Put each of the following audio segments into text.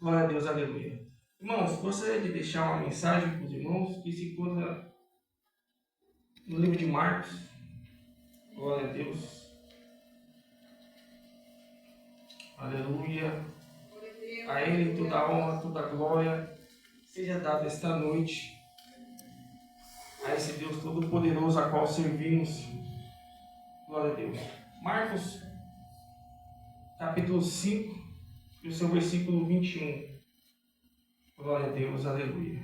Glória a Deus, aleluia. Irmãos, gostaria de deixar uma mensagem para os irmãos que se encontra no livro de Marcos. Glória a Deus. Aleluia. A Ele toda a honra, toda a glória seja dada esta noite a esse Deus Todo-Poderoso a qual servimos. Glória a Deus. Marcos, capítulo 5, e o seu versículo 21. Glória a Deus, aleluia.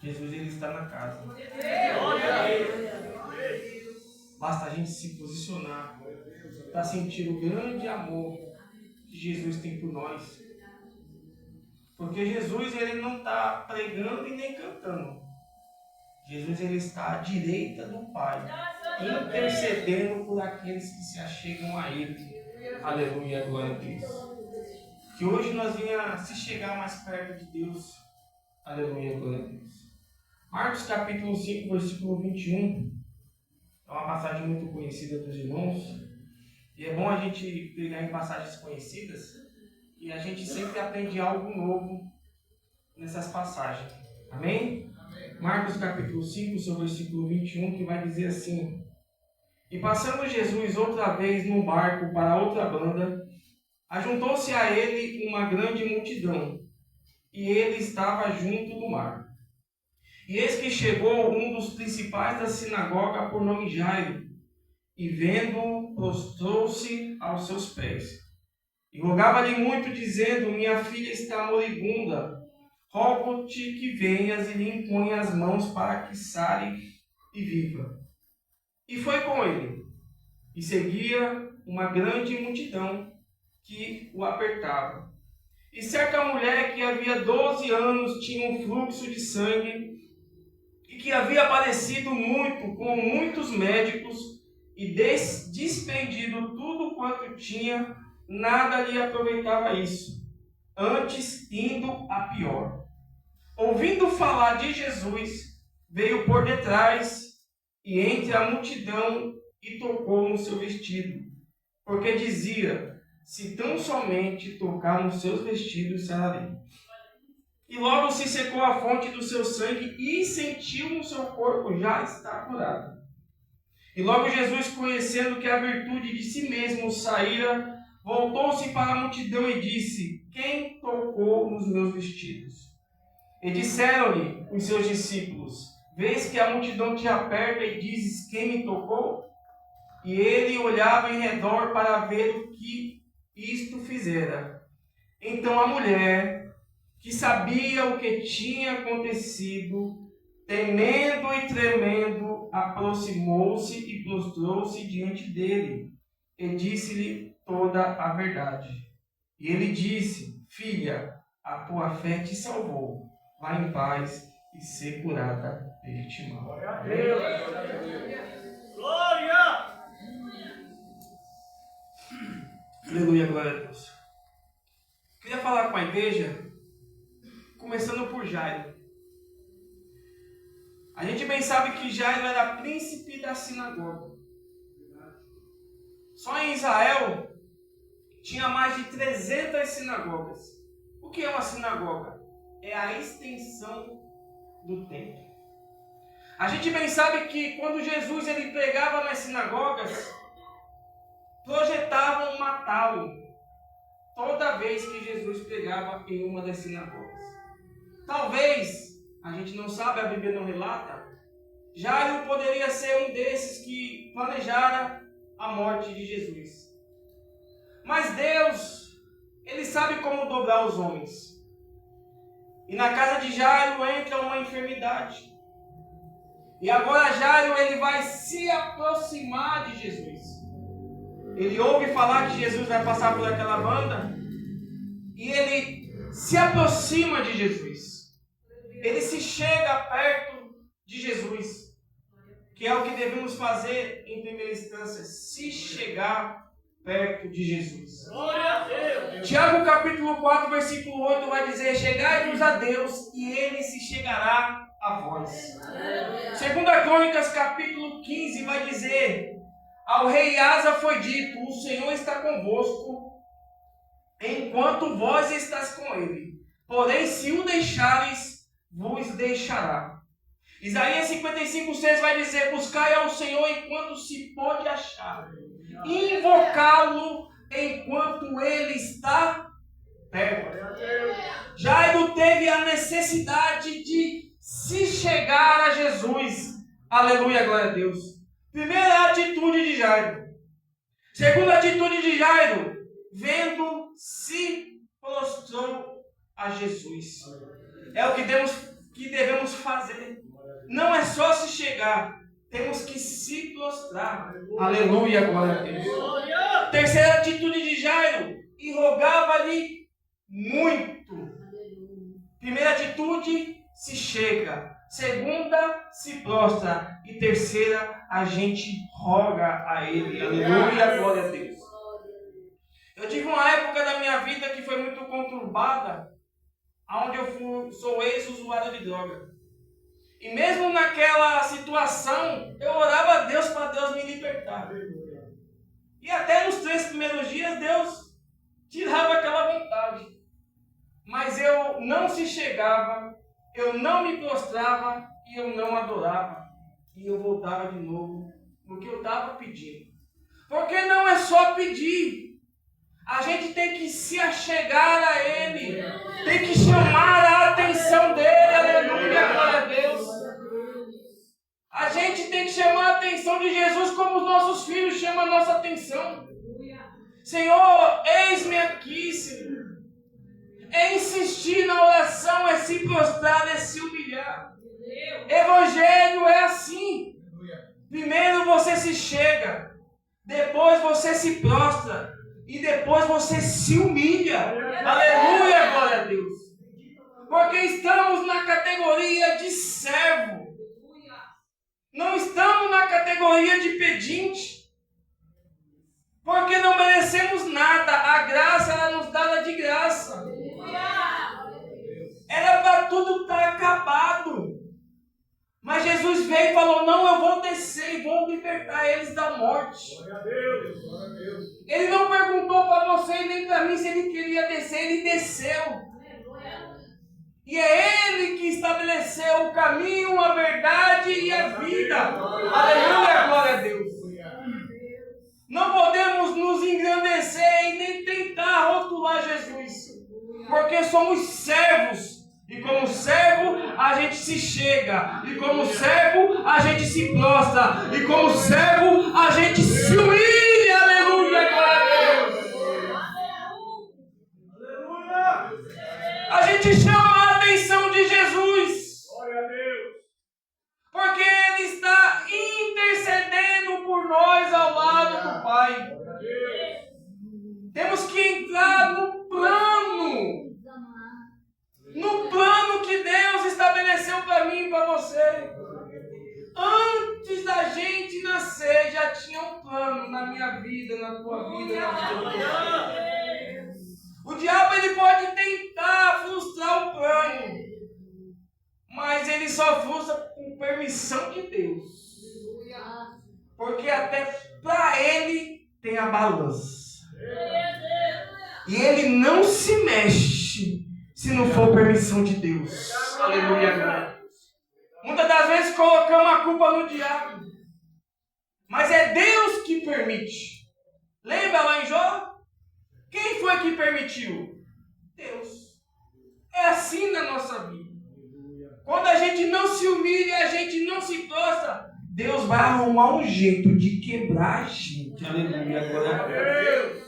Jesus, Ele está na casa. Basta a gente se posicionar para sentir o grande amor que Jesus tem por nós. Porque Jesus, Ele não está pregando e nem cantando. Jesus, Ele está à direita do Pai, intercedendo por aqueles que se achegam a Ele. Aleluia, glória a Deus. Que hoje nós venhamos se chegar mais perto de Deus. Aleluia, glória a Deus. Marcos capítulo 5, versículo 21. É uma passagem muito conhecida dos irmãos. E é bom a gente pegar em passagens conhecidas. E a gente sempre aprende algo novo nessas passagens. Amém? Amém. Marcos capítulo 5, seu versículo 21, que vai dizer assim: E passando Jesus outra vez num barco para outra banda, ajuntou-se a ele uma grande multidão, e ele estava junto do mar. E eis que chegou um dos principais da sinagoga, por nome Jairo, e vendo-o, prostrou-se aos seus pés. E rogava-lhe muito, dizendo: Minha filha está moribunda, rogo-te que venhas e lhe imponha as mãos para que sare e viva. E foi com ele, e seguia uma grande multidão que o apertava. E certa mulher que havia 12 anos tinha um fluxo de sangue, e que havia padecido muito com muitos médicos, e despendido tudo quanto tinha, nada lhe aproveitava isso, antes indo a pior. Ouvindo falar de Jesus, veio por detrás e entre a multidão e tocou no seu vestido, porque dizia: Se tão somente tocar nos seus vestidos, sararei. E logo se secou a fonte do seu sangue e sentiu no seu corpo já estar curado. E logo Jesus, conhecendo que a virtude de si mesmo saíra, voltou-se para a multidão e disse: Quem tocou nos meus vestidos? E disseram-lhe os seus discípulos: Vês que a multidão te aperta e dizes: Quem me tocou? E ele olhava em redor para ver o que isto fizera. Então a mulher, que sabia o que tinha acontecido, temendo e tremendo, aproximou-se e prostrou-se diante dele, e disse-lhe toda a verdade. E ele disse: Filha, a tua fé te salvou. Vá em paz e ser curada deste mal. Glória a Deus! Glória! Aleluia, glória a Deus. Queria falar com a igreja, começando por Jairo. A gente bem sabe que Jairo era príncipe da sinagoga. Só em Israel tinha mais de 300 sinagogas. O que é uma sinagoga? É a extensão do templo. A gente bem sabe que quando Jesus ele pregava nas sinagogas, projetavam matá-lo toda vez que Jesus pregava em uma das sinagogas. Talvez, a gente não sabe, a Bíblia não relata, Jairo poderia ser um desses que planejara a morte de Jesus. Mas Deus, Ele sabe como dobrar os homens. E na casa de Jairo entra uma enfermidade. E agora Jairo ele vai se aproximar de Jesus. Ele ouve falar que Jesus vai passar por aquela banda. E ele se aproxima de Jesus. Ele se chega perto de Jesus. Que é o que devemos fazer em primeira instância. Se chegar perto de Jesus. Glória a Deus! Tiago capítulo 4, versículo 8 vai dizer: Chegai-vos a Deus e Ele se chegará a vós. Segunda Crônicas capítulo 15 vai dizer: Ao rei Asa foi dito: O Senhor está convosco, enquanto vós estáis com ele. Porém, se o deixares, vos deixará. Isaías 55:6 vai dizer: buscai ao Senhor enquanto se pode achar, invocá-lo enquanto ele está perto. Jairo teve a necessidade de se chegar a Jesus. Aleluia, glória a Deus. Primeira atitude de Jairo. Segunda atitude de Jairo, vendo, se prostrou a Jesus. É o que devemos fazer. Não é só se chegar, temos que se prostrar. Aleluia, glória a Deus. Terceira atitude de Jairo, e rogava-lhe muito. Primeira atitude, se chega. Segunda, se prostra. E terceira, a gente roga a ele. Aleluia, glória a Deus. Eu tive uma época da minha vida que foi muito conturbada, onde eu sou ex-usuário de droga. E mesmo naquela situação, eu orava a Deus para Deus me libertar. E até nos 3 primeiros dias, Deus tirava aquela vontade. Mas eu não se chegava, eu não me prostrava e eu não adorava. E eu voltava de novo no que eu estava pedindo. Porque não é só pedir. A gente tem que se achegar a Ele. Tem que chamar a atenção dEle. Aleluia, glória a Deus. A gente tem que chamar a atenção de Jesus como os nossos filhos chamam a nossa atenção. Senhor, eis-me aqui, Senhor. É insistir na oração, é se prostrar, é se humilhar. Evangelho é assim. Primeiro você se chega, depois você se prostra e depois você se humilha. Aleluia, glória a Deus. Porque estamos na categoria de servo. Não estamos na categoria de pedinte. Porque não merecemos nada. A graça ela nos dá de graça. Era para tudo estar acabado. Mas Jesus veio e falou: não, eu vou descer e vou libertar eles da morte. Glória a Deus, glória a Deus. Ele não perguntou para você e nem para mim se ele queria descer, ele desceu. E é Ele que estabeleceu o caminho, a verdade e a vida. Aleluia, glória a Deus. Não podemos nos engrandecer e nem tentar rotular Jesus. Porque somos servos. E como servo, a gente se chega. E como servo, a gente se prostra. E como servo, a gente se humilha. Aleluia, glória a Deus. Aleluia. A gente chama a atenção de Jesus. Glória a Deus. Porque Ele está intercedendo por nós ao lado do Pai. Temos que entrar no plano. No plano que Deus estabeleceu para mim e para você. Antes da gente nascer, já tinha um plano na minha vida, na tua vida, na vida do teu. O diabo ele pode tentar frustrar o plano, mas ele só frustra com permissão de Deus. Porque até para ele tem a balança. E ele não se mexe se não for permissão de Deus. Aleluia. Muitas das vezes colocamos a culpa no diabo. Mas é Deus que permite. Lembra lá em Jó? Quem foi que permitiu? Deus. É assim na nossa vida. Quando a gente não se humilha, a gente não se prostra, Deus vai arrumar um jeito de quebrar a gente. Aleluia. Glória a Deus.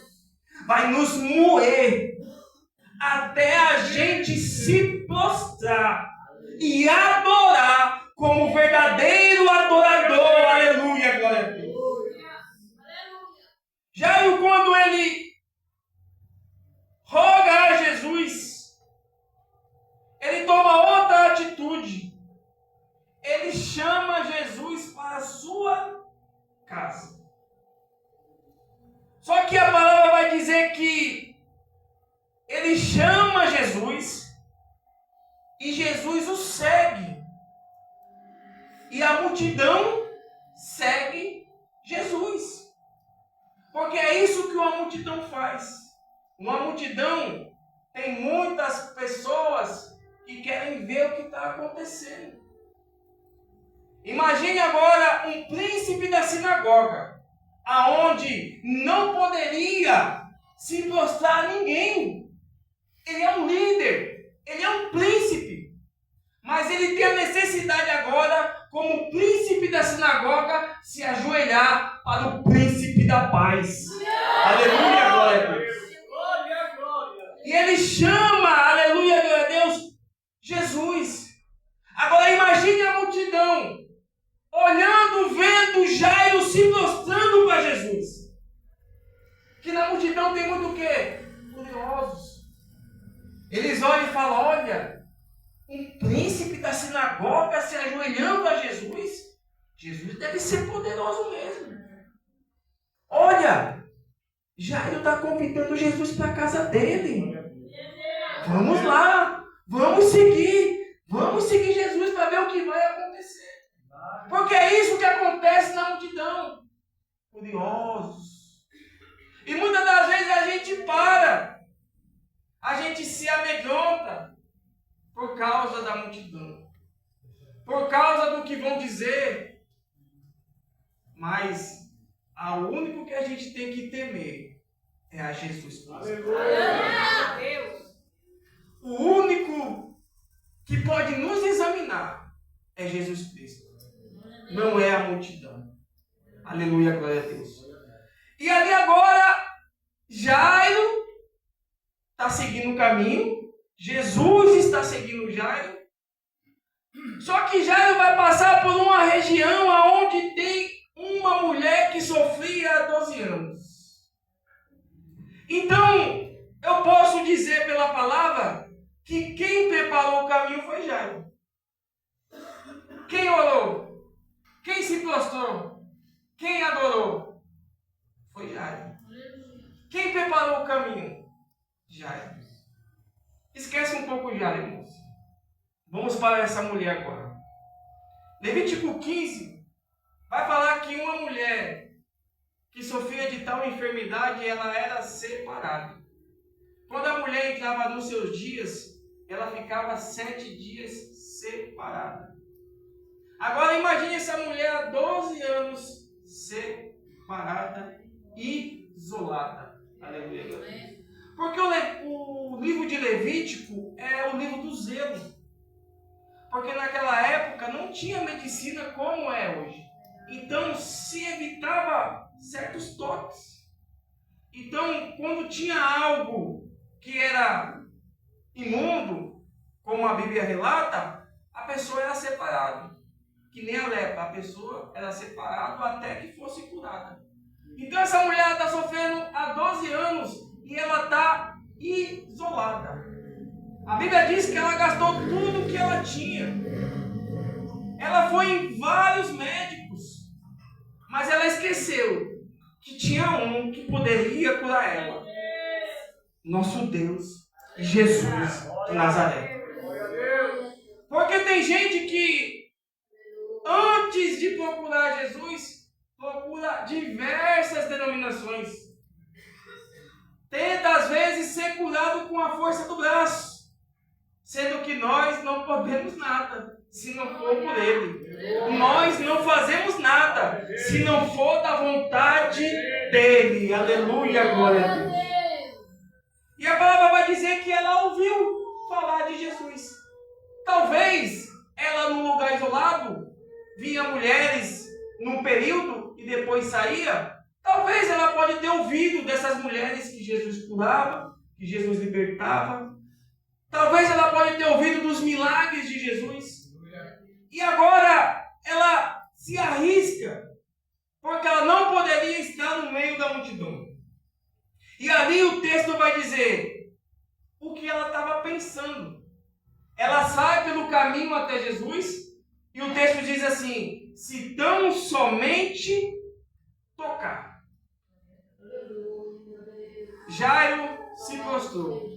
Vai nos moer até a gente se prostrar e adorar como verdadeiro adorador. Aleluia, glória a Deus. Jairo, quando ele roga a Jesus, ele toma outra atitude. Ele chama Jesus para a sua casa. Só que a palavra vai dizer que ele chama Jesus e Jesus o segue. E a multidão segue Jesus. Porque é isso que uma multidão faz. Uma multidão tem muitas pessoas que querem ver o que está acontecendo. Imagine agora um príncipe da sinagoga, aonde não poderia se prostrar a ninguém. Ele é um líder, ele é um príncipe, mas ele tem a necessidade agora, como príncipe da sinagoga, se ajoelhar para o príncipe da paz. Aleluia, glória a Deus. E ele chama, aleluia, glória a Deus, Jesus. Agora imagine a multidão olhando, vendo Jairo se prostrando para Jesus. Que na multidão tem muito o quê? Curiosos. Eles olham e falam, olha, um príncipe da sinagoga se ajoelhando a Jesus. Jesus deve ser poderoso mesmo. Olha, Jairo está convidando Jesus para a casa dele. Vamos lá, vamos seguir Jesus para ver o que vai acontecer. Porque é isso que acontece na multidão. Curiosos. E muitas das vezes a gente a gente se amedronta por causa da multidão, por causa do que vão dizer. Mas o único que a gente tem que temer é a Jesus Cristo. O único que pode nos examinar é Jesus Cristo. Não é a multidão. Aleluia, glória a Deus. E ali agora, Jairo está seguindo o caminho. Jesus está seguindo Jairo. Só que Jairo vai passar por uma região onde tem uma mulher que sofria há 12 anos. Então, eu posso dizer pela palavra que quem preparou o caminho foi Jairo. Quem orou? Quem se prostrou? Quem adorou? Foi Jairo. Quem preparou o caminho? Jairo. Esquece um pouco Jairo, irmãos. Vamos para essa mulher agora. Levítico 15 vai falar que uma mulher que sofria de tal enfermidade, ela era separada. Quando a mulher entrava nos seus dias, ela ficava 7 dias separada. Agora imagine essa mulher há 12 anos separada, isolada. Aleluia. Porque o livro de Levítico é o livro do zelo. Porque naquela época não tinha medicina como é hoje. Então se evitava certos toques. Então quando tinha algo que era imundo, como a Bíblia relata, a pessoa era separada. Que nem a lepra, a pessoa era separada até que fosse curada. Então essa mulher está sofrendo há 12 anos e ela está isolada. A Bíblia diz que ela gastou tudo que ela tinha. Ela foi em vários médicos, mas ela esqueceu que tinha um que poderia curar ela. Nosso Deus, Jesus de Nazaré. Porque tem gente que antes de procurar Jesus, procura diversas denominações. Tenta às vezes ser curado com a força do braço, sendo que nós não podemos nada se não for por Ele. Nós não fazemos nada se não for da vontade dEle. Aleluia, glória a Deus. E a palavra vai dizer que ela ouviu falar de Jesus. Talvez ela num lugar isolado via mulheres num período e depois saía. Talvez ela pode ter ouvido dessas mulheres que Jesus curava, que Jesus libertava. Talvez ela pode ter ouvido dos milagres de Jesus. E agora ela se arrisca, porque ela não poderia estar no meio da multidão. E ali o texto vai dizer o que ela estava pensando. Ela sai pelo caminho até Jesus e o texto diz assim: se tão somente tocar. Jairo se prostrou.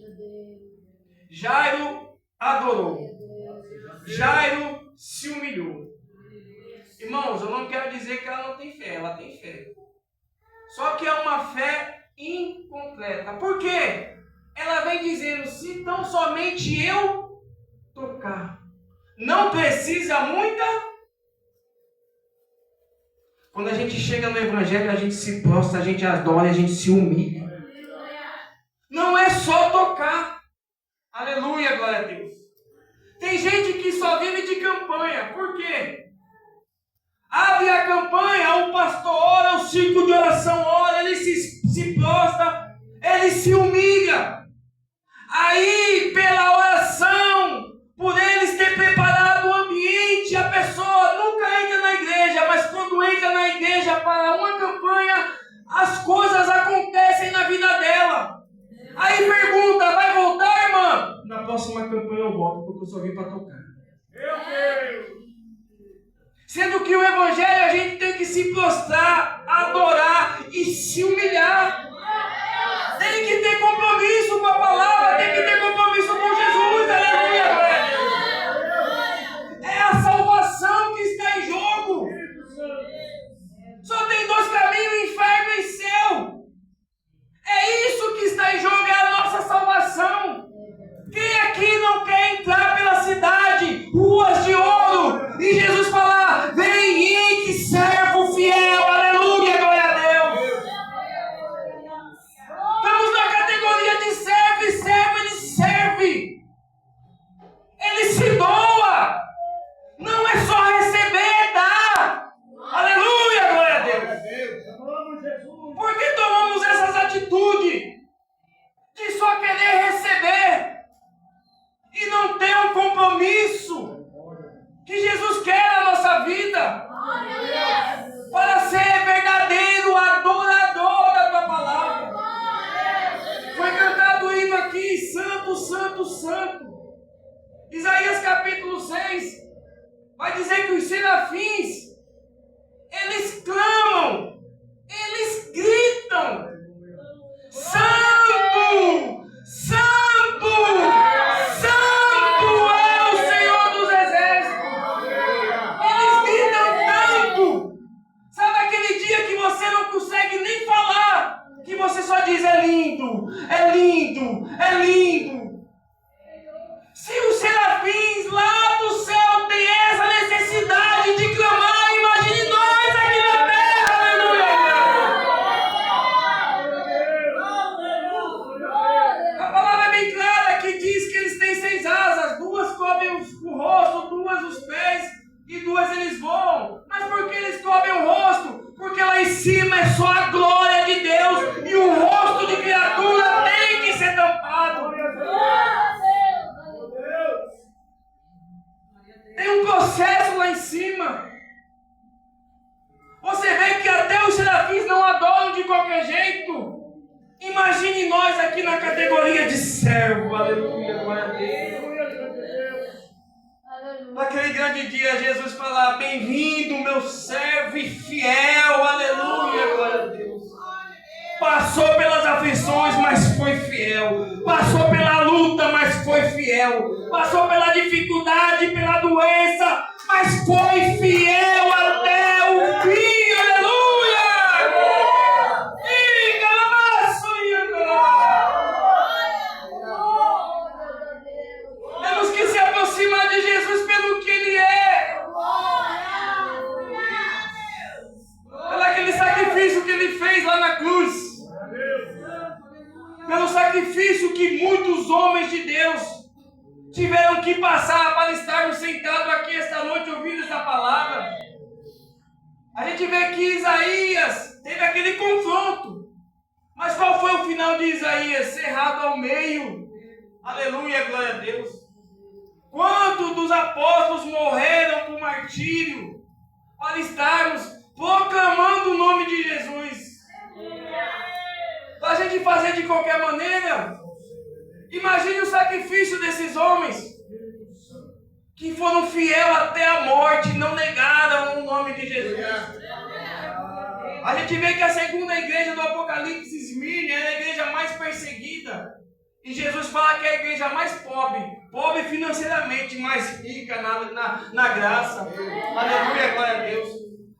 Jairo adorou. Jairo se humilhou. Irmãos, eu não quero dizer que ela não tem fé. Ela tem fé. Só que é uma fé incompleta. Por quê? Ela vem dizendo, se tão somente eu tocar. Não precisa muita. Quando a gente chega no Evangelho, a gente se prostra, a gente adora, a gente se humilha. Não é só tocar. Aleluia, glória a Deus. Tem gente que só vive de campanha. Por quê? Abre a campanha, o pastor ora, o círculo de oração ora, ele se prostra, ele se humilha. Aí, pela oração, por eles ter preparado o ambiente, a pessoa nunca entra na igreja, mas quando entra na igreja para uma campanha, as coisas acontecem na vida dela. Aí pergunta, vai voltar, irmã? Na próxima campanha eu volto, porque eu só vim para tocar. Meu Deus! Sendo que o Evangelho a gente tem que se prostrar, adorar e se humilhar. Tem que ter compromisso com a palavra, tem que ter compromisso com Jesus. Aleluia! É a salvação que está em jogo. Só tem dois caminhos, inferno e céu. É isso que está em jogo, é a nossa salvação. Quem aqui não quer entrar pela cidade, ruas de ouro, e Jesus falar, vem e que servo fiel, aleluia, glória a Deus. Estamos na categoria de servo, e servo ele serve. Ele se doa. Não é só receber, dá. Aleluia, glória a Deus. Por que tomamos essas atitudes de só querer receber e não ter um compromisso que Jesus quer na nossa vida para ser verdadeiro adorador da tua palavra? Foi cantado o hino aqui, santo, santo, santo. Isaías capítulo 6 vai dizer que os serafins, eles clamam, eles gritam, santo, santo, santo é o Senhor dos Exércitos. Eles gritam tanto. Sabe aquele dia que você não consegue nem falar, que você só diz, é lindo, é lindo, é lindo. Se os serafins lá do céu têm essa necessidade de clamar, imagine nós aqui na terra, aleluia! A palavra é bem clara que diz que eles têm 6 asas, 2 cobrem o rosto, 2 os pés e 2 eles voam. Mas por que eles cobrem o rosto? Porque lá em cima é só a glória de Deus e o rosto de criatura tem que ser tampado. Tem um processo lá em cima. Você vê que até os serafins não adoram de qualquer jeito. Imagine nós aqui na categoria de servo. Aleluia, glória a Deus. Naquele grande dia, Jesus fala, bem-vindo, meu servo e fiel. Aleluia, glória a Deus. Passou pelas aflições, mas foi fiel. Passou pela luta, mas foi fiel. Passou pela dificuldade, pela doença, mas foi fiel até o fim. Aleluia! Temos que se aproximar de Jesus pelo que Ele é. Pelo aquele sacrifício que Ele fez lá na cruz. Pelo sacrifício que muitos homens de Deus tiveram que passar para estarmos sentados aqui esta noite ouvindo essa palavra. A gente vê que Isaías teve aquele confronto. Mas qual foi o final de Isaías? Cerrado ao meio. Aleluia, glória a Deus. Quantos dos apóstolos morreram por martírio para estarmos proclamando o nome de Jesus? Para a gente fazer de qualquer maneira. Imagine o sacrifício desses homens que foram fiéis até a morte, não negaram o nome de Jesus. A gente vê que a segunda igreja do Apocalipse, Esmirna, é a igreja mais perseguida. E Jesus fala que é a igreja mais pobre financeiramente, mais rica na graça. Aleluia, glória a Deus.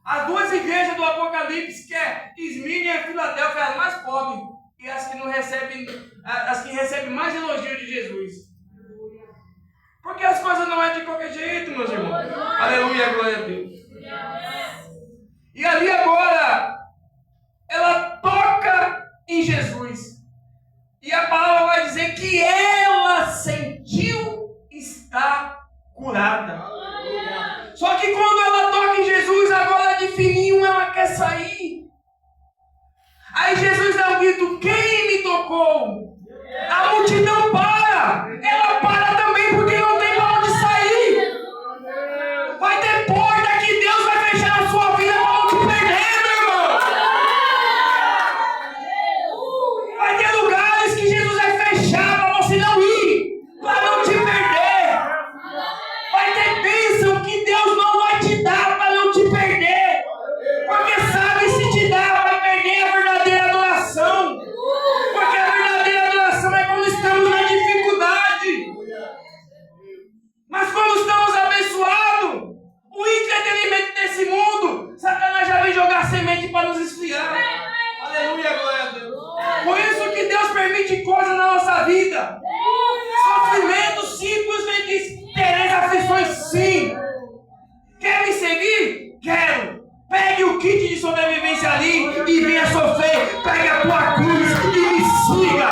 As 2 igrejas do Apocalipse, que é Esmirna e Filadélfia, as mais pobres. e as que não recebem, as que recebem mais elogio de Jesus. Porque as coisas não é de qualquer jeito, meus irmãos. Aleluia, glória a Deus. E ali agora, ela toca em Jesus. E a palavra vai dizer que ela sentiu estar curada. Só que quando ela toca em Jesus, agora de fininho ela quer sair. Aí Jesus dá um grito: quem me tocou? A multidão para. Ela para também porque não tem para onde sair. Vai ter porta que Deus vai fechar na sua vida para não te perder, meu irmão. Vai ter lugares que Jesus vai fechar para você não ir, para não te perder. Vai ter bênção que Deus não vai te dar para não te perder. Porque sabe, se te dar, vai perder a verdadeira adoração. Porque a verdadeira adoração é quando estamos na dificuldade. Mas quando estamos abençoados, o entretenimento desse mundo, Satanás já vem jogar semente para nos esfriar. Aleluia, glória a Deus. Por isso que Deus permite coisas na nossa vida. Sofrimento simplesmente tereis aflições, sim. Quer me seguir? Quero. Pegue o kit de sobrevivência ali e venha sofrer. Pegue a tua cruz e me siga.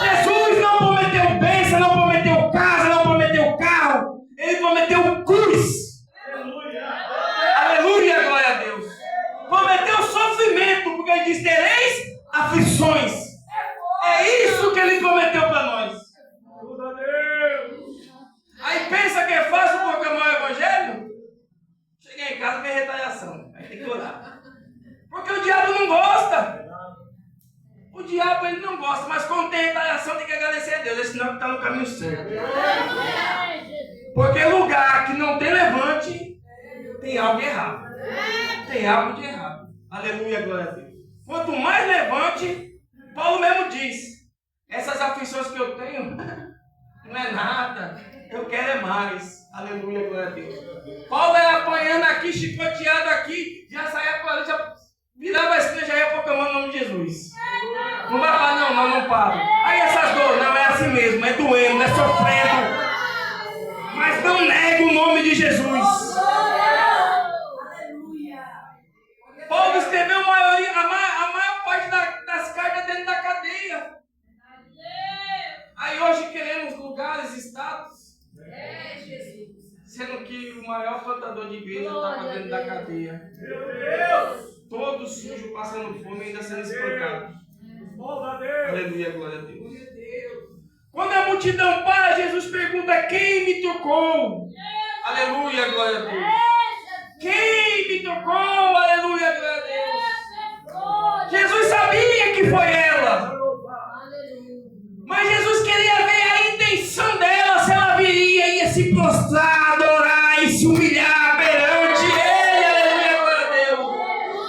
Jesus não prometeu bênção, não prometeu casa, não prometeu carro. Ele prometeu cruz. Aleluia, glória a Deus. Prometeu sofrimento, porque ele diz: tereis aflições. É isso que ele prometeu para nós. Aí pensa que é fácil proclamar o evangelho? Cheguei em casa, vem retaliação. Aí tem que orar. Porque o diabo não gosta. O diabo ele não gosta, mas quando tem retaliação tem que agradecer a Deus. É sinal que está no caminho certo. Porque lugar que não tem levante, tem algo errado. Tem algo de errado. Aleluia, glória a Deus. Quanto mais levante, Paulo mesmo diz: essas aflições que eu tenho não é nada. Eu quero é mais. Aleluia, glória a Deus. Paulo é apanhando aqui, chicoteado aqui, já saía para ali, já virava a esquina, já ia proclamando o nome de Jesus. Não vai falar, não para. Aí essas dores, não é assim mesmo, é doendo, é sofrendo. Mas não nega o nome de Jesus. Paulo escreveu a maior parte das cartas dentro da cadeia. Aí hoje queremos lugares, estados. Sendo que o maior plantador de igreja estava dentro da cadeia. Todo sujo, passando fome e ainda sendo espancado. Aleluia, glória a Deus. Quando a multidão para, Jesus pergunta: quem me tocou? Aleluia, glória a Deus. Quem me tocou? Aleluia, glória a Deus. Jesus sabia que foi ela. Mas Jesus queria ver a intenção dela, se ela ia se prostrar, adorar e se humilhar perante Ele. Aleluia, glória a Deus.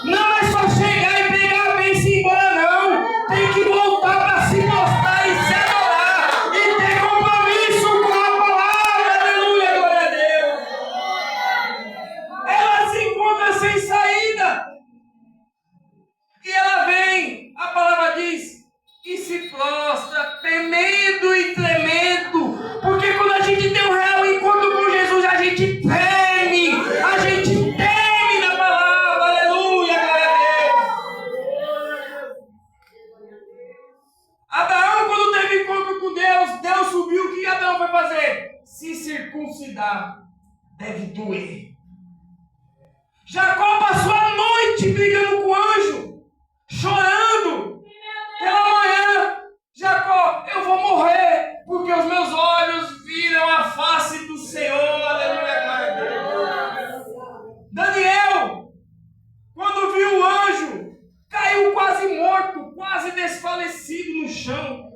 Não é só chegar e pegar a bênção e ir embora, não. Tem que voltar para se prostrar e se adorar e ter compromisso com a palavra. Aleluia, glória a Deus. Ela se encontra sem saída. E ela vem, a palavra diz, e se prostra, temendo e tremendo. Porque quando a gente tem um real encontro com Jesus, a gente treme. A gente teme na palavra. Aleluia, glória a Deus. Abraão, quando teve encontro com Deus, Deus subiu. O que Abraão foi fazer? Se circuncidar. Deve doer. Jacó passou a noite brigando com o anjo, chorando. Pela manhã, Jacó, eu vou morrer, porque os meus olhos viram a face do Senhor. Aleluia, glória a Deus. Daniel, quando viu o anjo, caiu quase morto, quase desfalecido no chão.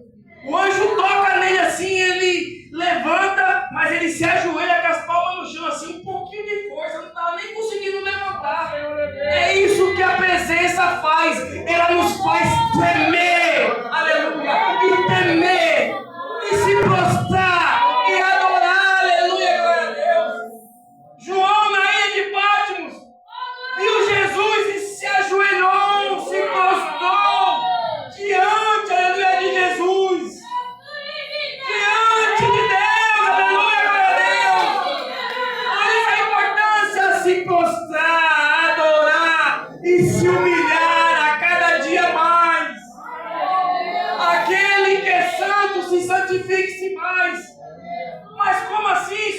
O anjo toca nele assim, ele levanta, mas ele se ajoelha com as palmas no chão, assim, um pouquinho de força, não estava nem conseguindo levantar. É isso que a presença faz, ela nos faz tremer, aleluia, e temer, e se prostrar, e adorar, aleluia, glória a Deus. João, na ilha de Patmos, viu Jesus e se ajoelhou, se prostrou e se humilhar a cada dia mais. Aquele que é santo se santifique-se mais. Mas como assim?